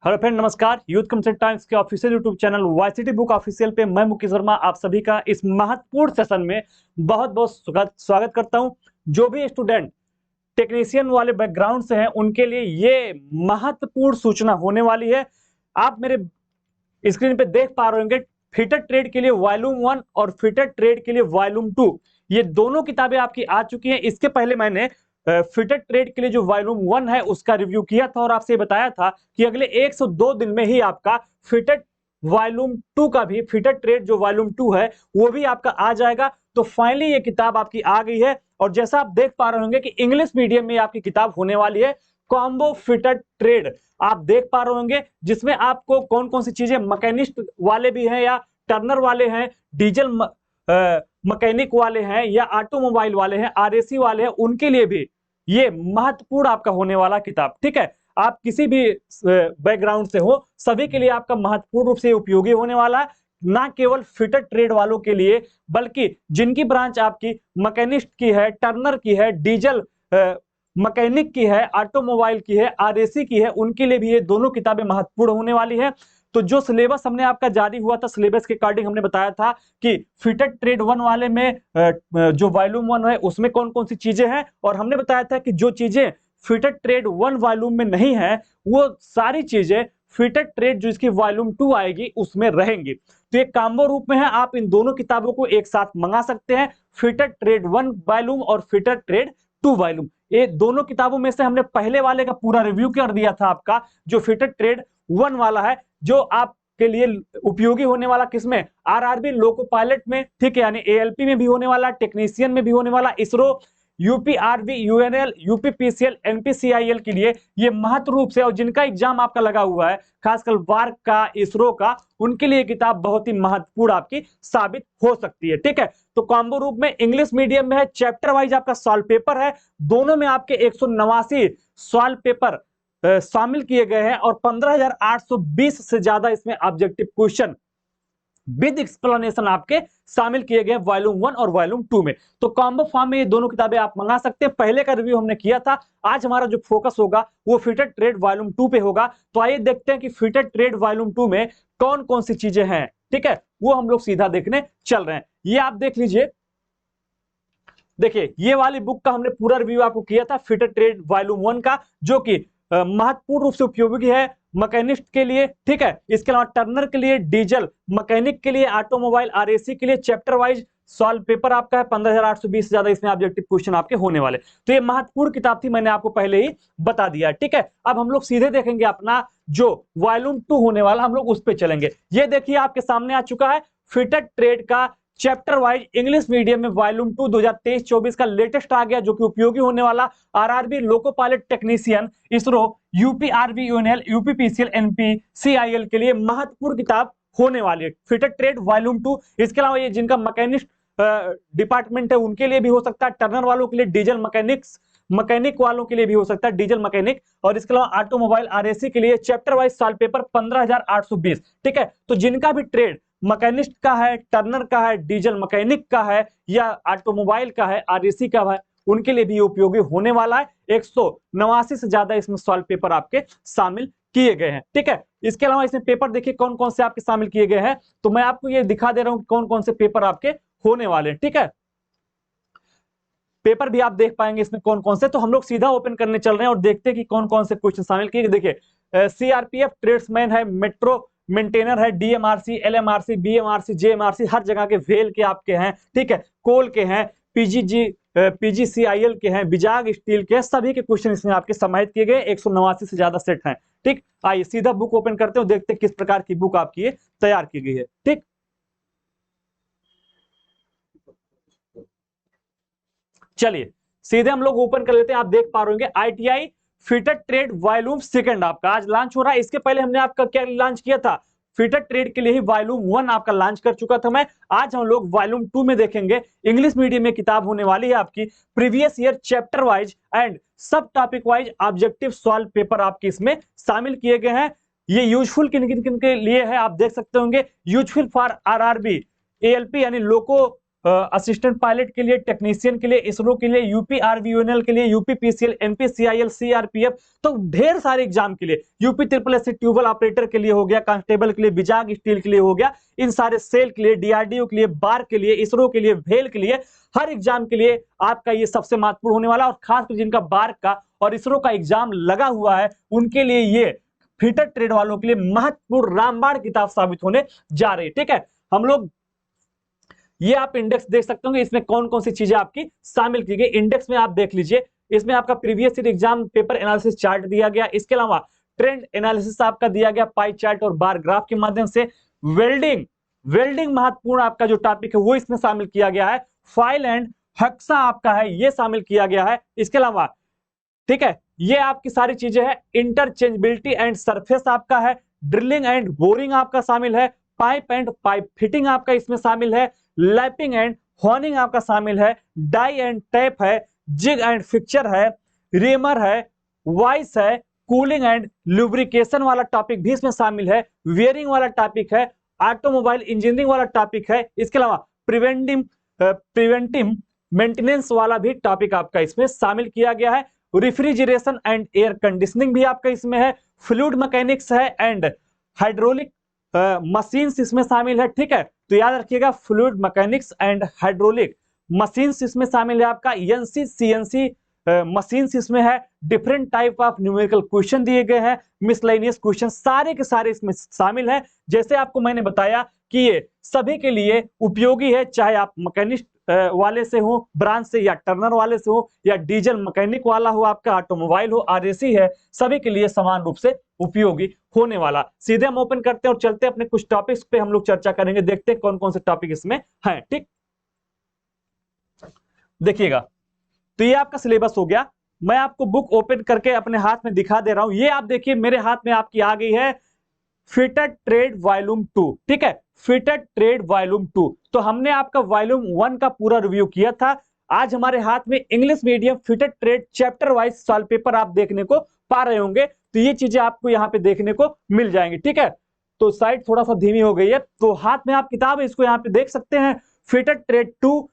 Hello friend, नमस्कार। Youth कम्सेट times के official YouTube channel YCT book official पे मैं मुकेश वर्मा आप सभी का इस महत्वपूर्ण सेशन में बहुत बहुत स्वागत करता हूं। जो भी स्टूडेंट टेक्नीशियन वाले बैकग्राउंड से हैं उनके लिए ये महत्वपूर्ण सूचना होने वाली है। आप मेरे स्क्रीन पे देख पा रहे होंगे, फिटर ट्रेड के लिए वॉल्यूम 1 और फिटर ट्रेड के लिए वॉल्यूम 2, ये दोनों किताबें आपकी आ चुकी हैं। इसके पहले मैंने फिटर ट्रेड के लिए जो वॉल्यूम 1 है उसका रिव्यू किया था और आपसे बताया था कि अगले 102 दिन में ही आपका फिटर वॉल्यूम 2 का भी, फिटर ट्रेड जो वॉल्यूम 2 है वो भी आपका आ जाएगा। तो फाइनली ये किताब आपकी आ गई है और जैसा आप देख पा रहे होंगे कि इंग्लिश मीडियम में आपकी किताब होने वाली है, कॉम्बो फिटर ट्रेड। आप देख पा रहे होंगे जिसमें आपको कौन कौन सी चीजें, मैकेनिस्ट वाले भी हैं या टर्नर वाले हैं, डीजल मैकेनिक वाले हैं या ऑटोमोबाइल वाले हैं, आरएसी वाले हैं, उनके लिए भी ये महत्वपूर्ण आपका होने वाला किताब। ठीक है, आप किसी भी बैकग्राउंड से हो, सभी के लिए आपका महत्वपूर्ण रूप से उपयोगी होने वाला है। ना केवल फिटर ट्रेड वालों के लिए बल्कि जिनकी ब्रांच आपकी मैकेनिस्ट की है, टर्नर की है, डीजल मैकेनिक की है, ऑटोमोबाइल की है, आरएसी की है, उनके लिए भी ये दोनों किताबें महत्वपूर्ण होने वाली है। तो जो सिलेबस हमने आपका जारी हुआ था, सिलेबस के अकॉर्डिंग हमने बताया था कि फिटेड ट्रेड 1 वाले में जो वॉल्यूम 1 है उसमें कौन कौन सी चीजें हैं, और हमने बताया था कि जो चीजें फिटेड ट्रेड 1 वॉल्यूम में नहीं है वो सारी चीजें फिटेड ट्रेड जो इसकी वॉल्यूम 2 आएगी उसमें रहेंगी। तो ये कॉम्बो रूप में है, आप इन दोनों किताबों को एक साथ मंगा सकते हैं, फिटेड ट्रेड 1 वॉल्यूम और फिटेड ट्रेड 2 वॉल्यूम। ये दोनों किताबों में से हमने पहले वाले का पूरा रिव्यू कर दिया था आपका, जो फिटेड ट्रेड 1 वाला है, जो आपके लिए उपयोगी होने वाला किसमें, आरआरबी लोको पायलट में, ठीक है, यानी एएलपी में भी होने वाला, टेक्नीशियन में भी होने वाला, ISRO, UPRB, UNL, UPPCL, NPCIL के लिए ये महत्व रूप से, और जिनका एग्जाम आपका लगा हुआ है खासकर वार्क का, इसरो का, उनके लिए किताब बहुत ही महत्वपूर्ण आपकी साबित हो सकती है। ठीक है, तो कॉम्बो रूप में इंग्लिश मीडियम में है, चैप्टर वाइज आपका सॉल्व पेपर है, दोनों में आपके 189 सॉल्व पेपर शामिल किए गए हैं और 15,820 से ज्यादा इसमें ऑब्जेक्टिव क्वेश्चन विद एक्सप्लेनेशन आपके शामिल किए गए वॉल्यूम 1 और वॉल्यूम 2 में। तो कॉम्बो फॉर्म में ये दोनों किताबें आप मंगा सकते हैं। पहले का रिव्यू हमने किया था, आज हमारा जो फोकस होगा वो फिटेड ट्रेड वॉल्यूम 2 पे होगा। तो आइए देखते हैं कि फिटेड ट्रेड वॉल्यूम 2 में कौन कौन सी चीजें हैं। ठीक है, वो हम लोग सीधा देखने चल रहे हैं। ये आप देख लीजिए, देखिए ये वाली बुक का हमने पूरा रिव्यू आपको किया था, फिटेड ट्रेड वॉल्यूम 1 का, जो कि महत्वपूर्ण रूप से उपयोगी है मैकेनिस्ट के लिए। ठीक है, इसके अलावा टर्नर के लिए, डीजल मैकेनिक के लिए, ऑटोमोबाइल, आरएसी के लिए चैप्टर वाइज सॉल्व पेपर आपका है। 15,820 से ज्यादा इसमें ऑब्जेक्टिव क्वेश्चन आपके होने वाले। तो ये महत्वपूर्ण किताब थी, मैंने आपको पहले ही बता दिया। ठीक है, अब हम लोग सीधे देखेंगे अपना जो वॉल्यूम 2 होने वाला, हम लोग उस पर चलेंगे। ये देखिए आपके सामने आ चुका है फिटेड ट्रेड का चैप्टर वाइज इंग्लिश मीडियम में वॉल्यूम 2 2023-24 का लेटेस्ट आ गया, जो कि उपयोगी होने वाला RRB loco pilot technician, ISRO, UPRB, UNL, UPPCL, NPCIL के लिए महत्वपूर्ण किताब होने वाली है, फिटेड ट्रेड वॉल्यूम 2। इसके अलावा ये जिनका मैकेनिस्ट डिपार्टमेंट है उनके लिए भी हो सकता है, टर्नर वालों के लिए, डीजल मैकेनिक वालों के लिए भी हो सकता है, डीजल मैकेनिक, और इसके अलावा ऑटोमोबाइल, आरएसी के लिए चैप्टर वाइज सॉल्व पेपर 15,820। ठीक है, तो जिनका भी ट्रेड मैकेनिस्ट का है, टर्नर का है, डीजल मैकेनिक का है या ऑटोमोबाइल का है, आरएसी का है, उनके लिए भी उपयोगी होने वाला है। 189 से ज्यादा इसमें सॉल्व पेपर आपके शामिल किए गए हैं। ठीक है, इसके अलावा इसमें पेपर देखिए कौन कौन से आपके शामिल किए गए हैं, तो मैं आपको ये दिखा दे रहा हूं कौन कौन से पेपर आपके होने वाले हैं। ठीक है, पेपर भी आप देख पाएंगे इसमें कौन कौन से। तो हम लोग सीधा ओपन करने चल रहे हैं और देखते हैं कि कौन कौन से क्वेश्चन शामिल किए। देखिए सीआरपीएफ ट्रेड्समैन है, मेट्रो मेंटेनर है, डीएमआरसी, एलएमआरसी, बीएमआरसी, जेएमआरसी, हर जगह के वेल के आपके हैं। ठीक है, कोल के हैं, पीजीसीआईएल के हैं, बिजाग स्टील के हैं, सभी के क्वेश्चन इसमें आपके समाहित किए गए। 189 से ज्यादा सेट हैं। ठीक, आइए सीधा बुक ओपन करते हैं, देखते हैं किस प्रकार की बुक आपकी ये तैयार की गई है। ठीक, चलिए सीधे हम लोग ओपन कर लेते हैं। आप देख पा रहे होंगे आईटीआई फिटेड ट्रेड वॉल्यूम 2 आपका आज लॉन्च हो रहा है। इसके पहले हमने आपका क्या लॉन्च किया था, फिटेड ट्रेड के लिए ही वॉल्यूम 1 आपका लॉन्च कर चुका था मैं। आज हम लोग वॉल्यूम 2 में देखेंगे। इंग्लिश मीडियम में किताब होने वाली है आपकी, previous year chapter wise and sub topic wise objective solve paper आपके इसमें शामिल किए गए हैं। ये यूजफुल किन किन के लिए है आप देख सकते होंगे, यूजफुल फॉर आरआरबी, एएलपी यानी लोको असिस्टेंट पायलट के लिए, टेक्नीशियन के लिए, इसरो के लिए, यूपीआरवीयूएनएल के लिए, यूपीपीसीएल, एनपीसीआईएल, सीआरपीएफ, तो ढेर सारे एग्जाम के लिए, UP triple S tubewell operator के लिए हो गया, कांस्टेबल के लिए, विजाग स्टील के लिए हो गया, इन सारे सेल के लिए, डीआरडीओ के लिए, बार के लिए, इसरो के लिए, भेल के लिए, हर एग्जाम के लिए आपका ये सबसे महत्वपूर्ण होने वाला। और खासकर जिनका बार का और इसरो का एग्जाम लगा हुआ है उनके लिए ये फिटर ट्रेड वालों के लिए महत्वपूर्ण रामबाण किताब साबित होने जा रही है। ठीक है, हम लोग ये आप इंडेक्स देख सकते होंगे, इसमें कौन कौन सी चीजें आपकी शामिल की गई। इंडेक्स में आप देख लीजिए, इसमें आपका previous year exam paper analysis chart दिया गया, इसके अलावा ट्रेंड एनालिसिस आपका दिया गया पाई चार्ट और बार ग्राफ के माध्यम से। वेल्डिंग महत्वपूर्ण आपका जो टॉपिक है वो इसमें शामिल किया गया है। फाइल एंड हक्सा आपका है ये शामिल किया गया है। इसके अलावा ठीक है, ये आपकी सारी चीजें है। इंटरचेंजेबिलिटी एंड सरफेस आपका है, ड्रिलिंग एंड बोरिंग आपका शामिल है, पाइप एंड पाइप फिटिंग आपका इसमें शामिल है, लैपिंग एंड हॉर्निंग आपका शामिल है, डाई एंड टैप है, जिग एंड फिक्चर है, रेमर है, वाइस है, कूलिंग एंड लुब्रिकेशन वाला टॉपिक भी इसमें शामिल है, वियरिंग वाला टॉपिक है, ऑटोमोबाइल इंजीनियरिंग वाला टॉपिक है। इसके अलावा प्रिवेंटिव मेंटेनेंस वाला भी टॉपिक आपका इसमें शामिल किया गया है। रेफ्रिजरेशन एंड एयर कंडीशनिंग भी आपका इसमें है, फ्लूइड मैकेनिक्स है एंड हाइड्रोलिक मशीन्स इसमें शामिल है। ठीक है, तो याद रखिएगा fluid mechanics and hydraulic machines इसमें शामिल है आपका। एनसी सीएनसी मशीन्स इसमें है। Different type of numerical question दिए गए हैं, मिसलेनियस क्वेश्चन सारे के सारे इसमें शामिल है। जैसे आपको मैंने बताया कि ये सभी के लिए उपयोगी है, चाहे आप मैकेनिस्ट वाले से हो ब्रांच से, या टर्नर वाले से हो, या डीजल मैकेनिक वाला हो, आपका ऑटोमोबाइल हो, आरएसी है, सभी के लिए समान रूप से उपयोगी होने वाला। सीधे हम ओपन करते हैं और चलते हैं अपने कुछ टॉपिक्स पे हम लोग चर्चा करेंगे, देखते हैं कौन कौन से टॉपिक इसमें हैं। ठीक, देखिएगा, तो ये आपका सिलेबस हो गया। मैं आपको बुक ओपन करके अपने हाथ में दिखा दे रहा हूं। ये आप देखिए मेरे हाथ में आपकी आ गई है फिटेड ट्रेड वॉल्यूम 2। ठीक है, फिटेड ट्रेड वॉल्यूम 2। तो हमने आपका वॉल्यूम 1 का पूरा रिव्यू किया था। आज हमारे हाथ में English medium fitted trade chapter wise solve paper आप देखने को पा रहे होंगे। तो ये चीजें आपको यहाँ पे देखने को मिल जाएंगी। ठीक है, तो साइड थोड़ा सा धीमी हो गई है, तो हाथ में आप किताब है इसको यहाँ पे देख सकते हैं। Fitted trade 2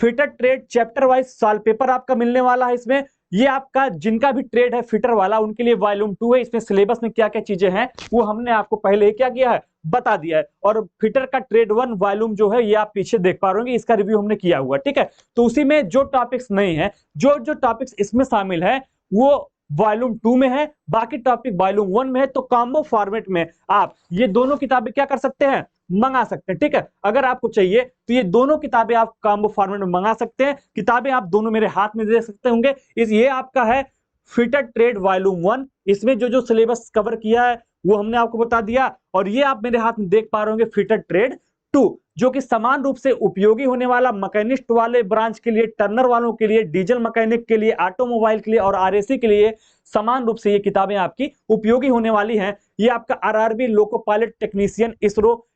fitted trade chapter wise solve paper आपका मिलने वाला है इसमें। ये आपका जिनका भी ट्रेड है फिटर वाला उनके लिए वॉल्यूम 2 है। इसमें सिलेबस में क्या क्या चीजें हैं वो हमने आपको पहले ही क्या किया है बता दिया है। और फिटर का ट्रेड 1 वॉल्यूम जो है ये आप पीछे देख पा रहे होंगे, इसका रिव्यू हमने किया हुआ। ठीक है, तो उसी में जो टॉपिक्स नहीं है, जो टॉपिक्स इसमें शामिल है वो वॉल्यूम 2 में है, बाकी टॉपिक वॉल्यूम 1 में है। तो कॉम्बो फॉर्मेट में आप ये दोनों किताबें क्या कर सकते हैं, मंगा सकते हैं। ठीक है, अगर आपको चाहिए तो ये दोनों किताबें आप कॉम्बो फॉर्मेट में मंगा सकते हैं। किताबें आप दोनों मेरे हाथ में देख सकते होंगे। ये आपका है फिटेड ट्रेड वॉल्यूम 1, इसमें जो सिलेबस कवर किया है वो हमने आपको बता दिया। और ये आप मेरे हाथ में देख पा रहे होंगे फिटेड ट्रेड 2, जो कि समान रूप से उपयोगी होने वाला मैकेनिस्ट वाले ब्रांच के लिए, टर्नर वालों के लिए, डीजल मैकेनिक के लिए, ऑटोमोबाइल के लिए और आरएसी के लिए समान रूप से ये किताबें आपकी उपयोगी होने वाली हैं। ये आपका RRB, loco pilot technician, ISRO,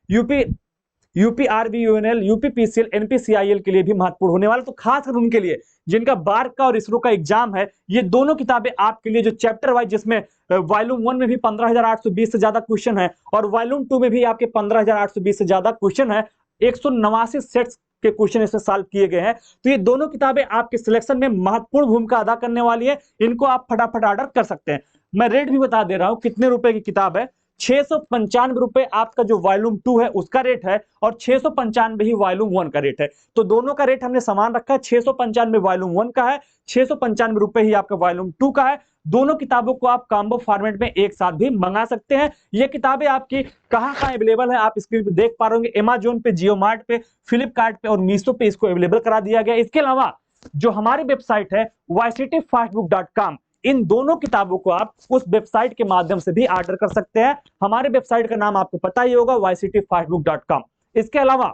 UPRVUNL, UPPCL, NPCIL के लिए भी महत्वपूर्ण होने वाला। तो खासकर उनके लिए जिनका बार का और इसरो का एग्जाम है, ये दोनों किताबें आपके लिए जो चैप्टर वाइज, जिसमें वॉल्यूम 1 में भी 15,820 से ज्यादा क्वेश्चन है और वॉल्यूम 2 में भी आपके 15,820 से ज्यादा क्वेश्चन है, 189 सेट्स के क्वेश्चन इसमें सॉल्व किए गए हैं। तो ये दोनों किताबें आपके सिलेक्शन में महत्वपूर्ण भूमिका अदा करने वाली है। इनको आप फटाफट ऑर्डर कर सकते हैं। मैं रेट भी बता दे रहा हूं कितने रुपए की किताब है। 695 रुपए आपका जो वॉल्यूम 2 है उसका रेट है और 695 ही वॉल्यूम 1 का रेट है। तो दोनों का रेट हमने समान रखा है। 695 वॉल्यूम 1 का है, 695 रुपए ही आपका वॉल्यूम 2 का है। दोनों किताबों को आप कॉम्बो फॉर्मेट में एक साथ भी मंगा सकते हैं। ये किताबें आपकी कहां अवेलेबल है आप स्क्रीन पे देख पा रहे होंगे। अमेजोन पे, जियो मार्ट पे, फ्लिपकार्ट पे और मीशो पे इसको अवेलेबल करा दिया गया। इसके अलावा जो हमारी वेबसाइट है ycityfastbook.com, इन दोनों किताबों को आप उस वेबसाइट के माध्यम से भी ऑर्डर कर सकते हैं। हमारे वेबसाइट का नाम आपको पता ही होगा, ycityfastbook.com। इसके अलावा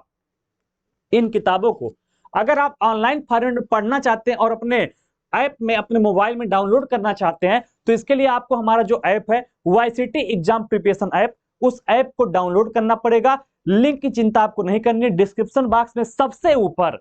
इन किताबों को अगर आप ऑनलाइन फॉर्मेट में पढ़ना चाहते हैं और अपने ऐप में, अपने मोबाइल में डाउनलोड करना चाहते हैं, तो इसके लिए आपको हमारा जो ऐप है YCT एग्जाम प्रिपरेशन ऐप, उस ऐप को डाउनलोड करना पड़ेगा। लिंक की चिंता आपको नहीं करनी, डिस्क्रिप्शन बॉक्स में सबसे ऊपर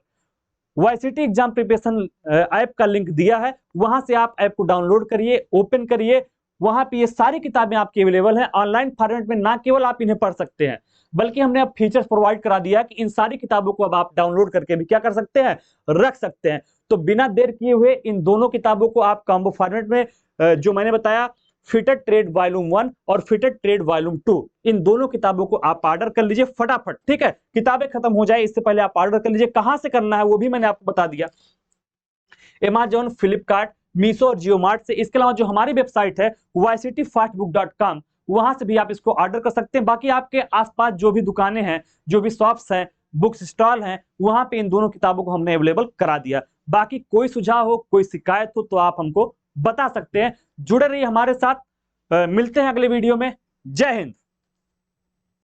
YCT एग्जाम प्रिपरेशन ऐप का लिंक दिया है, वहां से आप ऐप को डाउनलोड करिए, ओपन करिए, वहां पे ये सारी किताबें आपकी अवेलेबल हैं ऑनलाइन फॉर्मेट में। ना केवल आप इन्हें पढ़ सकते हैं, बल्कि हमने अब फीचर्स प्रोवाइड करा दिया कि इन सारी किताबों को अब आप डाउनलोड करके भी क्या कर सकते हैं, रख सकते हैं। तो बिना देर किए हुए इन दोनों किताबों को आप कॉम्बो फॉर्मेट में, जो मैंने बताया, फिटेड ट्रेड वॉल्यूम 1 और फिटेड ट्रेड वॉल्यूम 2, इन दोनों किताबों को आप ऑर्डर कर लीजिए फटाफट। ठीक है, किताबें खत्म हो जाए इससे पहले आप ऑर्डर कर लीजिए। कहां से करना है वो भी मैंने आपको बता दिया, Amazon, फ्लिपकार्ट, मीशो और जियो मार्ट से। इसके अलावा जो हमारी वेबसाइट है yctfastbook.com, वहां से भी आप इसको ऑर्डर कर सकते हैं। बाकी आपके आसपास जो भी दुकानें हैं, जो भी शॉप्स हैं, बुक स्टॉल हैं, वहां पे इन दोनों किताबों को हमने अवेलेबल करा दिया। बाकी कोई सुझाव हो, कोई शिकायत हो तो आप हमको बता सकते हैं। जुड़े रहिए हमारे साथ, मिलते हैं अगले वीडियो में। जय हिंद।